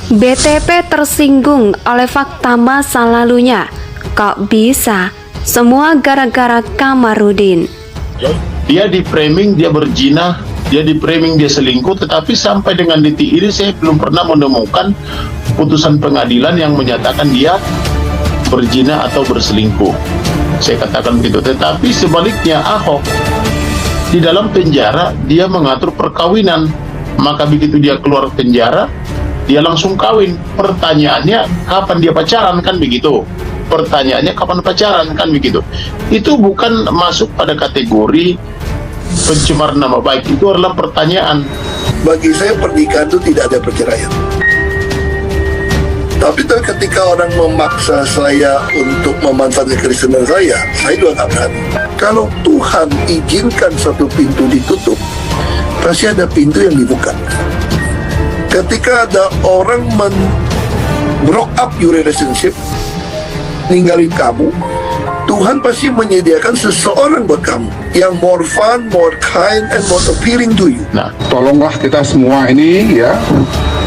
BTP tersinggung oleh fakta masa lalunya. Kok bisa? Semua gara-gara Kamarudin. Dia di framing dia berzina, dia di framing dia selingkuh, tetapi sampai dengan detik ini saya belum pernah menemukan putusan pengadilan yang menyatakan dia berzina atau berselingkuh. Saya katakan begitu. Tetapi sebaliknya Ahok di dalam penjara dia mengatur perkawinan, maka begitu dia keluar penjara dia langsung kawin. Pertanyaannya kapan dia pacaran, kan begitu. Pertanyaannya kapan pacaran, kan begitu. Itu bukan masuk pada kategori pencemar nama baik, itu adalah pertanyaan. Bagi saya pernikahan itu tidak ada perceraian. Tapi ketika orang memaksa saya untuk memanfaatkan kekristenan saya juga nggak berani. Kalau Tuhan izinkan satu pintu ditutup, pasti ada pintu yang dibuka. Ketika ada orang broke up your relationship, ninggalin kamu, Tuhan pasti menyediakan seseorang buat kamu yang more fun, more kind, and more appealing to you. Nah, tolonglah kita semua ini ya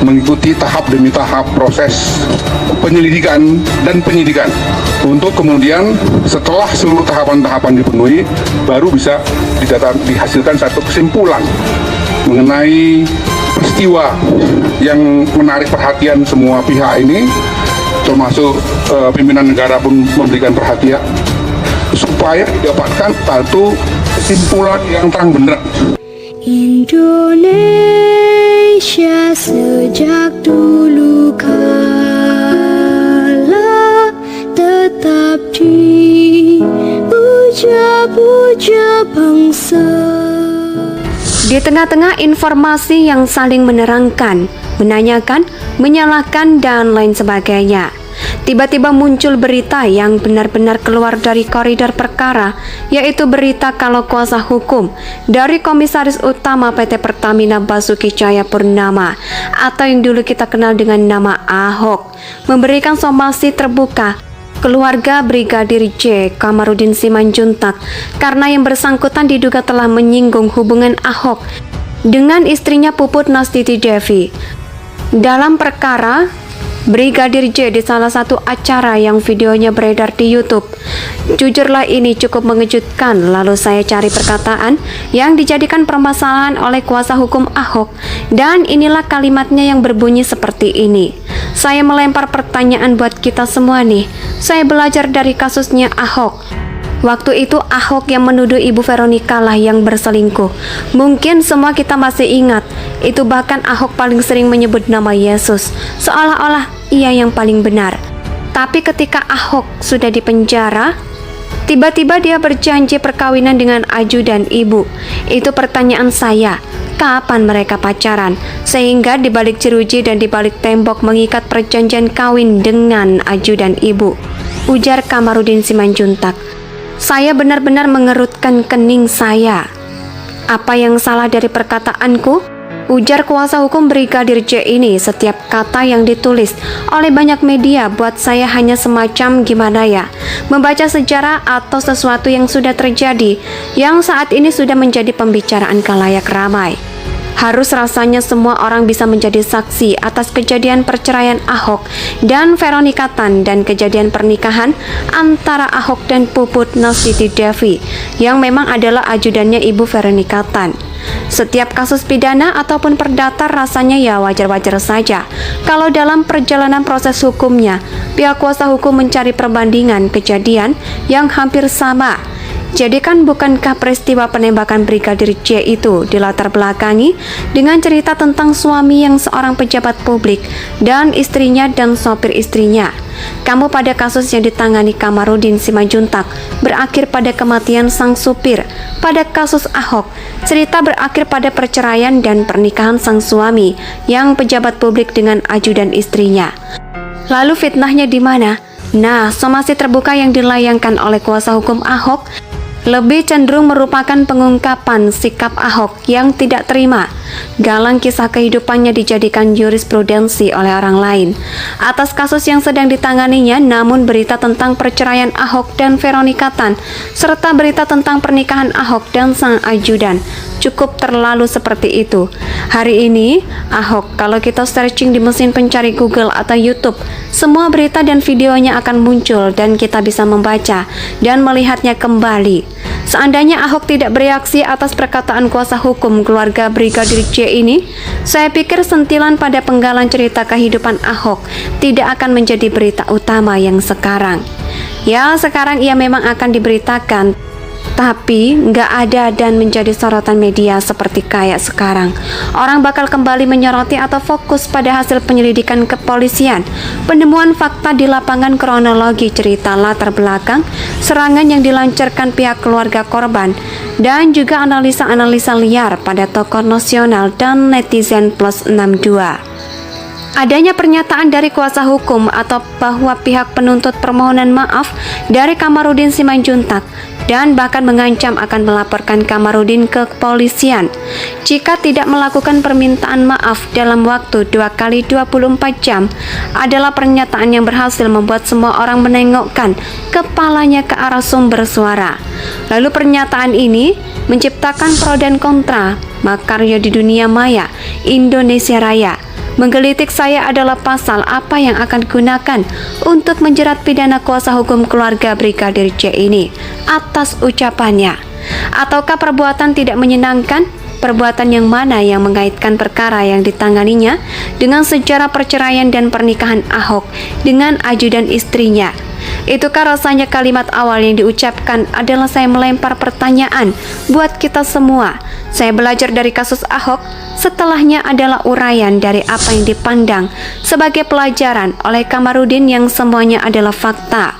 mengikuti tahap demi tahap proses penyelidikan dan penyidikan untuk kemudian setelah seluruh tahapan-tahapan dipenuhi baru bisa dihasilkan satu kesimpulan mengenai peristiwa yang menarik perhatian semua pihak ini, termasuk pimpinan negara pun memberikan perhatian supaya didapatkan satu kesimpulan yang terang benderang. Indonesia sejak dulu kala tetap dipuja-puja bangsa. Di tengah-tengah informasi yang saling menerangkan, menanyakan, menyalahkan, dan lain sebagainya, tiba-tiba muncul berita yang benar-benar keluar dari koridor perkara, yaitu berita kalau kuasa hukum dari Komisaris Utama PT Pertamina Basuki Cahayapurnama atau yang dulu kita kenal dengan nama Ahok memberikan somasi terbuka keluarga Brigadir J. Kamarudin Simanjuntak karena yang bersangkutan diduga telah menyinggung hubungan Ahok dengan istrinya Puput Nastiti Devi. Dalam perkara, Brigadir J di salah satu acara yang videonya beredar di YouTube. Jujurlah ini cukup mengejutkan, lalu saya cari perkataan yang dijadikan permasalahan oleh kuasa hukum Ahok, dan inilah kalimatnya yang berbunyi seperti ini. Saya melempar pertanyaan buat kita semua nih. Saya belajar dari kasusnya Ahok. Waktu itu Ahok yang menuduh Ibu Veronica lah yang berselingkuh. Mungkin semua kita masih ingat. Itu bahkan Ahok paling sering menyebut nama Yesus, seolah-olah ia yang paling benar. Tapi ketika Ahok sudah di penjara, tiba-tiba dia berjanji perkawinan dengan ajudan ibu. Itu pertanyaan saya. Kapan mereka pacaran? Sehingga dibalik jeruji dan dibalik tembok mengikat perjanjian kawin dengan ajudan ibu, ujar Kamarudin Simanjuntak. Saya benar-benar mengerutkan kening saya. Apa yang salah dari perkataanku? Ujar kuasa hukum Brigadir J ini, setiap kata yang ditulis oleh banyak media buat saya hanya semacam gimana ya, membaca sejarah atau sesuatu yang sudah terjadi, yang saat ini sudah menjadi pembicaraan khalayak ramai. Harus rasanya semua orang bisa menjadi saksi atas kejadian perceraian Ahok dan Veronica Tan dan kejadian pernikahan antara Ahok dan Puput Nastiti Devi yang memang adalah ajudannya Ibu Veronica Tan. Setiap kasus pidana ataupun perdata rasanya ya wajar-wajar saja kalau dalam perjalanan proses hukumnya pihak kuasa hukum mencari perbandingan kejadian yang hampir sama. Jadi kan bukankah peristiwa penembakan Brigadir J itu dilatar belakangi dengan cerita tentang suami yang seorang pejabat publik dan istrinya dan sopir istrinya. Kamu pada kasus yang ditangani Kamarudin Simanjuntak berakhir pada kematian sang supir. Pada kasus Ahok, cerita berakhir pada perceraian dan pernikahan sang suami yang pejabat publik dengan ajudan istrinya. Lalu fitnahnya di mana? Nah, somasi terbuka yang dilayangkan oleh kuasa hukum Ahok lebih cenderung merupakan pengungkapan sikap Ahok yang tidak terima. Galang kisah kehidupannya dijadikan jurisprudensi oleh orang lain atas kasus yang sedang ditanganinya, namun berita tentang perceraian Ahok dan Veronica Tan serta berita tentang pernikahan Ahok dan sang ajudan cukup terlalu seperti itu. Hari ini, Ahok, kalau kita searching di mesin pencari Google atau YouTube, semua berita dan videonya akan muncul dan kita bisa membaca dan melihatnya kembali. Seandainya Ahok tidak bereaksi atas perkataan kuasa hukum keluarga Brigadir J ini, saya pikir sentilan pada penggalan cerita kehidupan Ahok tidak akan menjadi berita utama yang sekarang. Ya, sekarang ia memang akan diberitakan, tapi nggak ada dan menjadi sorotan media seperti kayak sekarang. Orang bakal kembali menyoroti atau fokus pada hasil penyelidikan kepolisian, penemuan fakta di lapangan, kronologi cerita latar belakang serangan yang dilancarkan pihak keluarga korban, dan juga analisa-analisa liar pada tokoh nasional dan netizen plus 62. Adanya pernyataan dari kuasa hukum atau bahwa pihak penuntut permohonan maaf dari Kamarudin Simanjuntak dan bahkan mengancam akan melaporkan Kamarudin ke kepolisian jika tidak melakukan permintaan maaf dalam waktu 2x24 jam adalah pernyataan yang berhasil membuat semua orang menengokkan kepalanya ke arah sumber suara. Lalu pernyataan ini menciptakan pro dan kontra. Makarya di dunia maya, Indonesia Raya. Menggelitik saya adalah pasal apa yang akan digunakan untuk menjerat pidana kuasa hukum keluarga Brigadir J ini atas ucapannya. Ataukah perbuatan tidak menyenangkan? Perbuatan yang mana yang mengaitkan perkara yang ditanganinya dengan sejarah perceraian dan pernikahan Ahok dengan ajudan istrinya? Itukah rasanya kalimat awal yang diucapkan adalah saya melempar pertanyaan buat kita semua. Saya belajar dari kasus Ahok, setelahnya adalah uraian dari apa yang dipandang sebagai pelajaran oleh Kamarudin yang semuanya adalah fakta.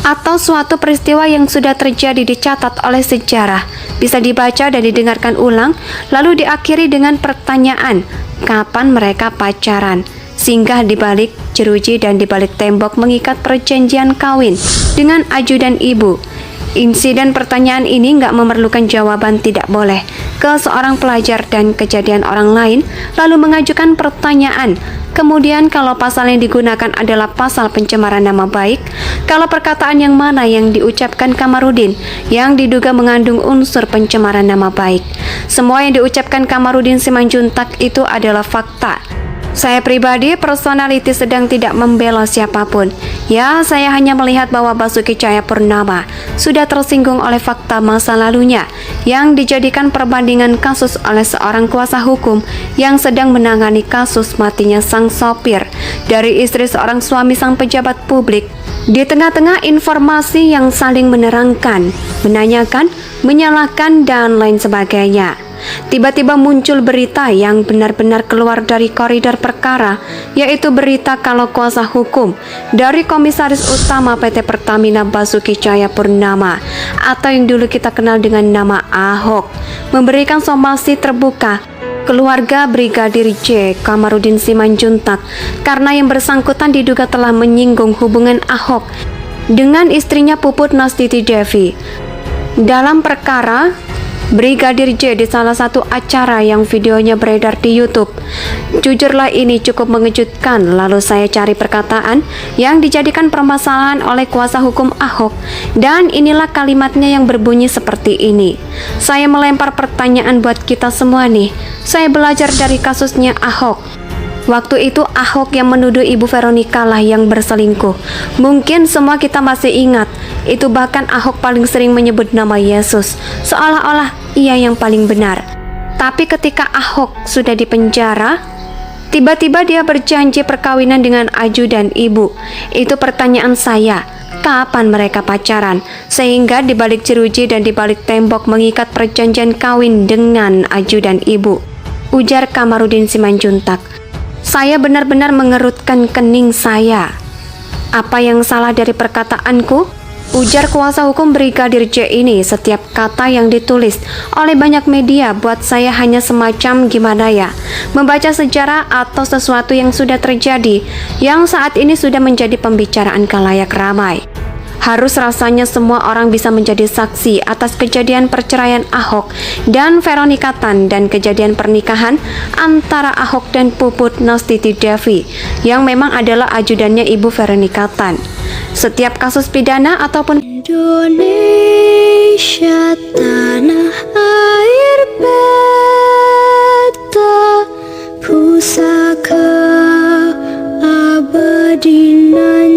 Atau suatu peristiwa yang sudah terjadi dicatat oleh sejarah, bisa dibaca dan didengarkan ulang, lalu diakhiri dengan pertanyaan, kapan mereka pacaran? Singgah di balik jeruji dan di balik tembok mengikat perjanjian kawin dengan ajudan ibu. Insiden pertanyaan ini nggak memerlukan jawaban tidak boleh ke seorang pelajar dan kejadian orang lain, lalu mengajukan pertanyaan. Kemudian kalau pasal yang digunakan adalah pasal pencemaran nama baik, kalau perkataan yang mana yang diucapkan Kamarudin yang diduga mengandung unsur pencemaran nama baik. Semua yang diucapkan Kamarudin Simanjuntak itu adalah fakta. Saya pribadi, personality sedang tidak membela siapapun. Ya, saya hanya melihat bahwa Basuki Cahayapurnama sudah tersinggung oleh fakta masa lalunya yang dijadikan perbandingan kasus oleh seorang kuasa hukum yang sedang menangani kasus matinya sang sopir dari istri seorang suami sang pejabat publik. Di tengah-tengah informasi yang saling menerangkan, menanyakan, menyalahkan, dan lain sebagainya, tiba-tiba muncul berita yang benar-benar keluar dari koridor perkara, yaitu berita kalau kuasa hukum dari Komisaris Utama PT Pertamina Basuki Cahayapurnama atau yang dulu kita kenal dengan nama Ahok memberikan somasi terbuka keluarga Brigadir J Kamarudin Simanjuntak karena yang bersangkutan diduga telah menyinggung hubungan Ahok dengan istrinya Puput Nastiti Devi. Dalam perkara Brigadir J di salah satu acara yang videonya beredar di YouTube. Jujurlah ini cukup mengejutkan. Lalu saya cari perkataan yang dijadikan permasalahan oleh kuasa hukum Ahok, dan inilah kalimatnya yang berbunyi seperti ini. Saya melempar pertanyaan buat kita semua nih. Saya belajar dari kasusnya Ahok. Waktu itu Ahok yang menuduh Ibu Veronica lah yang berselingkuh. Mungkin semua kita masih ingat, itu bahkan Ahok paling sering menyebut nama Yesus, seolah-olah ia yang paling benar. Tapi ketika Ahok sudah di penjara, tiba-tiba dia berjanji perkawinan dengan ajudan ibu. Itu pertanyaan saya, kapan mereka pacaran? Sehingga di balik jeruji dan di balik tembok mengikat perjanjian kawin dengan ajudan ibu, ujar Kamarudin Simanjuntak. Saya benar-benar mengerutkan kening saya. Apa yang salah dari perkataanku? Ujar kuasa hukum Brigadir J ini. Setiap kata yang ditulis oleh banyak media buat saya hanya semacam gimana ya, membaca sejarah atau sesuatu yang sudah terjadi, yang saat ini sudah menjadi pembicaraan khalayak ramai. Harus rasanya semua orang bisa menjadi saksi atas kejadian perceraian Ahok dan Veronica Tan dan kejadian pernikahan antara Ahok dan Puput Nastiti Devi yang memang adalah ajudannya Ibu Veronica Tan. Setiap kasus pidana ataupun Indonesia tanah air peta pusaka abadi nan